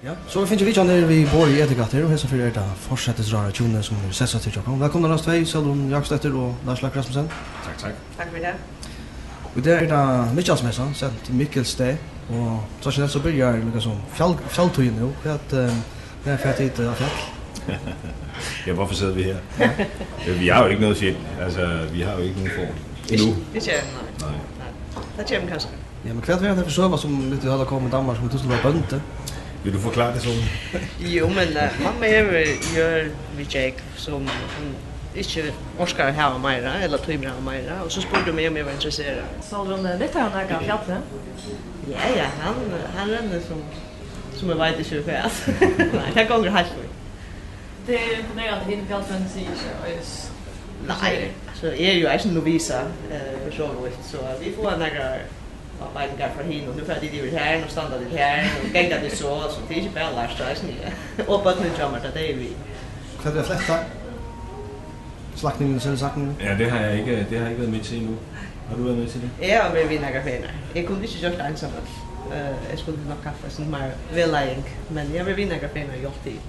Ja, så vi finner vi kjenner vi bor i Etegater, og hese for det fortsettesrare tjone som er sessa til tjokken. Velkommen Lars Tvei, Selvon Jakstetter og Lars Lack Rasmussen. Takk. Takk for det. Og det det Mikkjalsmessan, sent Mikkelsdag, og så kjenner så byrjar liksom fjalltøyen nå, for at det fært hit av fjall. Ja, hvorfor sidder vi her? Vi har jo ikke noget fjeld, altså vi har jo ikke nogen form. Endnu. Ikke nej. Det kommer kanskje. Ja, men hva er det for søva som litt hadde kommet i Danmark, som du skulle være bønte? Vil du forklare det sådan? Jo, men mamma gjør vi Jake som hun ikke orskar hava meira, eller tøymer hava meira, og så spurte meg om jeg var interesseret. Solrun, nytt har han nægget fjallet? Ja, han renner som jeg vet ikke hva. Nei, det går helt for. Det er imponerende henne fjallsmenn sier ikke. Nei, altså jeg er jo ikke novisa, for så vidt, så vi får nægget arbeidengar fra henne, og nu får jeg dit her, og standa dit her, og gengda det så det er ikke bare Lars, det er sånn, og bøttene jammer, det er vi. Hva er det fletta? Slagningen, selvsagningen? Ja, det har jeg ikke været med til endnu. Har du været med til det? Jeg har været ved nægget fener. Jeg kunne ikke gjort det ensamt. Jeg skulle nok kaffe sådan meget vedlejning, men jeg har været ved nægget fener i alt tid.